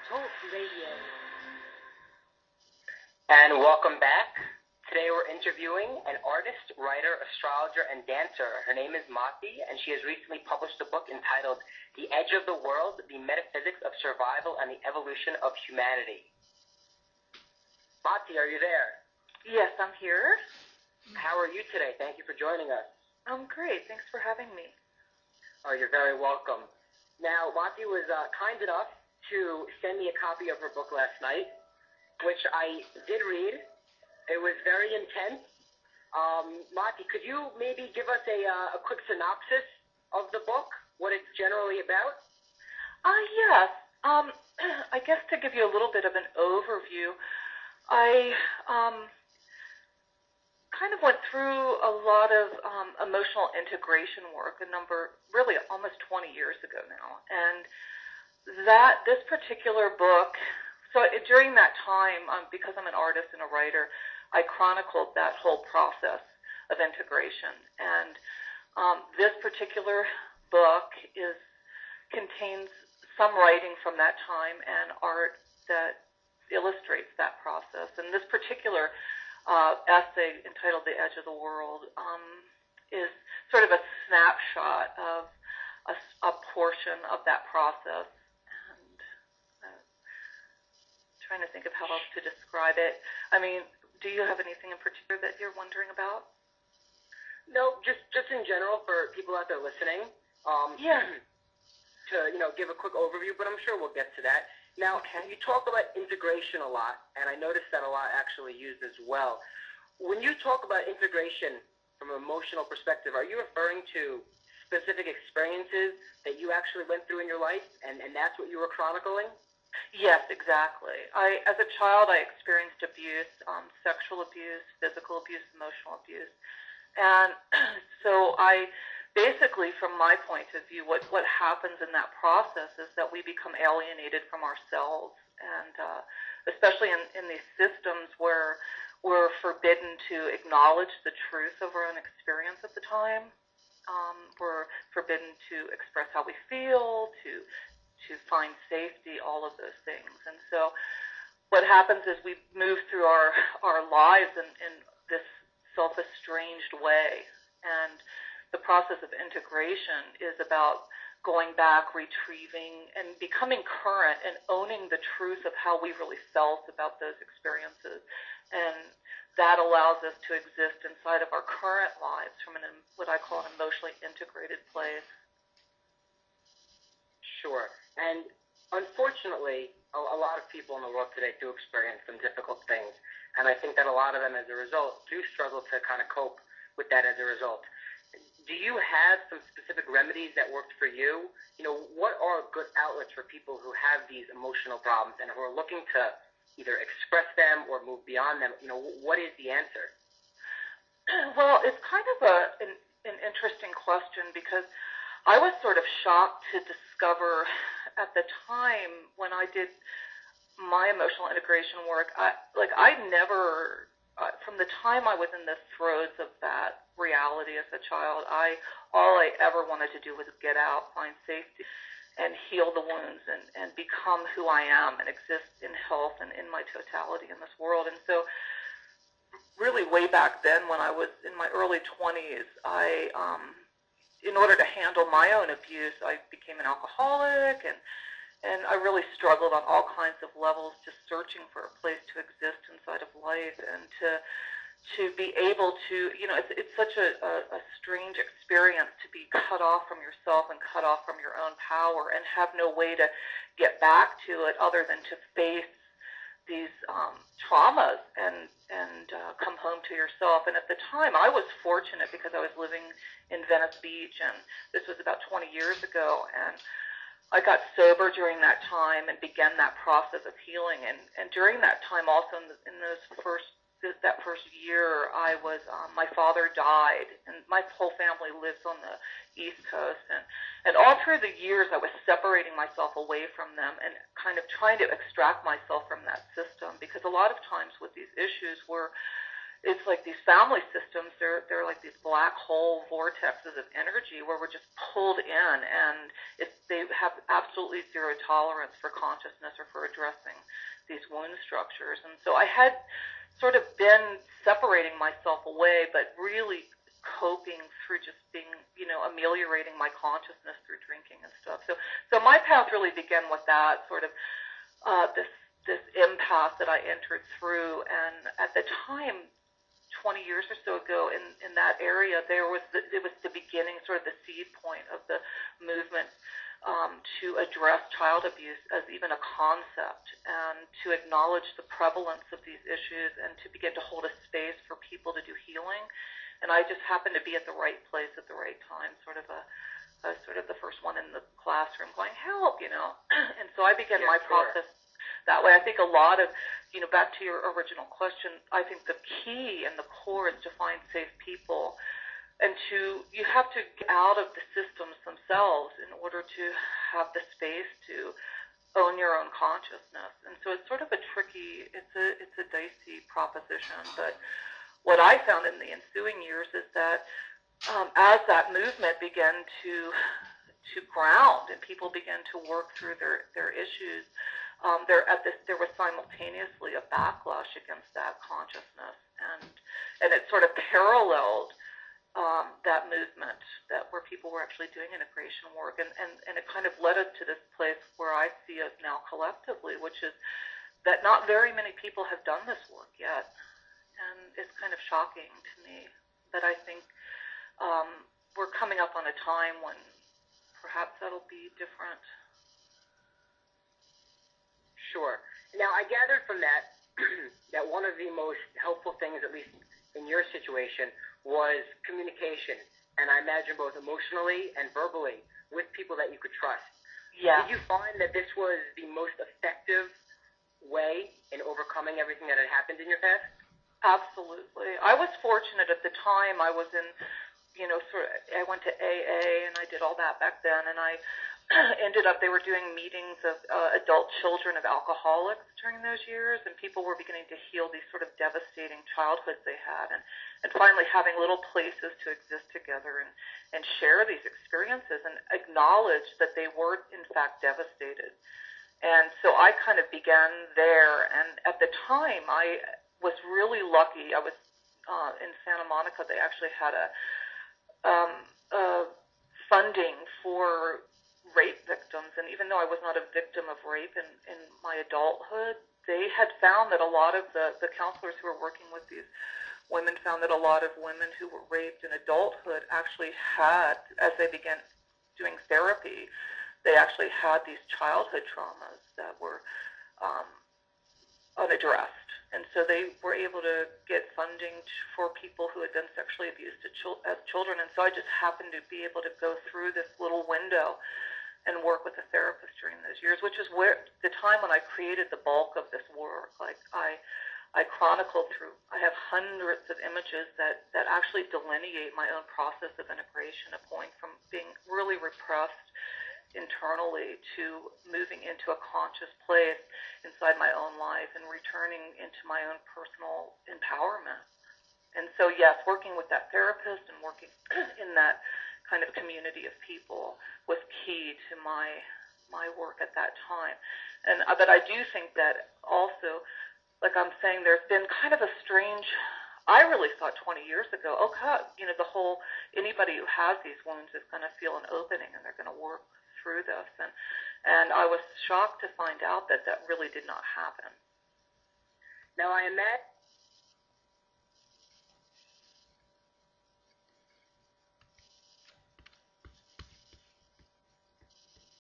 Talk Radio. And welcome back. Today we're interviewing an artist, writer, astrologer, and dancer. Her name is Moti, and she has recently published a book entitled The Edge of the World, The Metaphysics of Survival and the Evolution of Humanity. Moti, are you there? Yes, I'm here. How are you today? Thank you for joining us. I'm great. Thanks for having me. Oh, you're very welcome. Now, Moti was kind enough to send me a copy of her book last night, which I did read. It was very intense. Moti, could you maybe give us a quick synopsis of the book, what it's generally about? Yes. I guess to give you a little bit of an overview, I kind of went through a lot of emotional integration work really almost 20 years ago now. And this particular book, so during that time, because I'm an artist and a writer, I chronicled that whole process of integration. And this particular book contains some writing from that time and art that illustrates that process. And this particular essay entitled The Edge of the World is sort of a snapshot of a portion of that process. And trying to think of how else to describe it. I mean, do you have anything in particular that you're wondering about? No, just in general for people out there listening. To give a quick overview, but I'm sure we'll get to that. Now, You talk about integration a lot, and I noticed that a lot actually used as well. When you talk about integration from an emotional perspective, are you referring to specific experiences that you actually went through in your life, and that's what you were chronicling? Yes, exactly. As a child, I experienced abuse, sexual abuse, physical abuse, emotional abuse. And so basically, from my point of view, what happens in that process is that we become alienated from ourselves. And especially in these systems where we're forbidden to acknowledge the truth of our own experience at the time. We're forbidden to express how we feel, to find safety, all of those things. And so what happens is we move through our lives in this self-estranged way. And the process of integration is about going back, retrieving, and becoming current and owning the truth of how we really felt about those experiences. And that allows us to exist inside of our current lives from what I call an emotionally integrated place. Sure. And unfortunately, a lot of people in the world today do experience some difficult things. And I think that a lot of them, as a result, do struggle to kind of cope with that as a result. Do you have some specific remedies that worked for you? What are good outlets for people who have these emotional problems and who are looking to either express them or move beyond them? What is the answer? Well, it's kind of an interesting question because I was sort of shocked to discover at the time when I did my emotional integration work, I never, from the time I was in the throes of that reality as a child, all I ever wanted to do was get out, find safety, and heal the wounds and become who I am and exist in health and in my totality in this world. And so really way back then when I was in my early 20s, in order to handle my own abuse, I became an alcoholic, and I really struggled on all kinds of levels, just searching for a place to exist inside of life and to be able to, it's such a strange experience to be cut off from yourself and cut off from your own power and have no way to get back to it other than to face these traumas and come home to yourself. And at the time, I was fortunate because I was living in Venice Beach, and this was about 20 years ago, and I got sober during that time and began that process of healing. And during that time, also in that first year, my father died, and my whole family lives on the East Coast, and all through the years, I was separating myself away from them and kind of trying to extract myself from that system, because a lot of times with these issues, it's like these family systems, they're like these black hole vortexes of energy where we're just pulled in, and they have absolutely zero tolerance for consciousness or for addressing these wound structures. And so I had sort of been separating myself away, but really coping through just being, ameliorating my consciousness through drinking and stuff. So my path really began with that sort of this impasse that I entered through. And at the time, 20 years or so ago, in that area, it was the beginning, sort of the seed point of the movement to address child abuse as even a concept, and to acknowledge the prevalence of these issues, and to begin to hold a space for people to do healing. And I just happened to be at the right place at the right time, sort of the first one in the classroom going, help, And so I began my process that way. I think a lot of, back to your original question, I think the key and the core is to find safe people, and you have to get out of the systems themselves in order to have the space to own your own consciousness. And so it's sort of a tricky, it's a dicey proposition. But what I found in the ensuing years is that as that movement began to ground and people began to work through their issues, there was simultaneously a backlash against that consciousness, and it sort of paralleled that movement where people were actually doing integration work, and it kind of led us to this place where I see us now collectively, which is that not very many people have done this work yet, and it's kind of shocking to me. But I think we're coming up on a time when perhaps that'll be different. Sure. Now, I gathered from that that one of the most helpful things, at least in your situation, was communication, and I imagine both emotionally and verbally, with people that you could trust. Yeah. Did you find that this was the most effective way in overcoming everything that had happened in your past? Absolutely. I was fortunate at the time. I was in, I went to AA, and I did all that back then, and I they were doing meetings of adult children of alcoholics during those years, and people were beginning to heal these sort of devastating childhoods they had, and finally having little places to exist together and share these experiences and acknowledge that they were, in fact, devastated. And so I kind of began there, and at the time, I was really lucky. I was in Santa Monica. They actually had a funding for rape victims, and even though I was not a victim of rape in my adulthood, they had found that a lot of the counselors who were working with these women found that a lot of women who were raped in adulthood actually had, as they began doing therapy, they actually had these childhood traumas that were unaddressed. And so they were able to get funding for people who had been sexually abused as children. And so I just happened to be able to go through this little window and work with a therapist during those years, which is where the time when I created the bulk of this work. Like I chronicled through, I have hundreds of images that actually delineate my own process of integration, of going from being really repressed internally to moving into a conscious place inside my own life and returning into my own personal empowerment. And so, yes, working with that therapist and working in that kind of community of people was key to my work at that time. And but I do think that also, like I'm saying, there's been kind of a strange, I really thought 20 years ago, oh God, the whole, anybody who has these wounds is going to feel an opening and they're going to work through this, and I was shocked to find out that really did not happen. Now, I imagine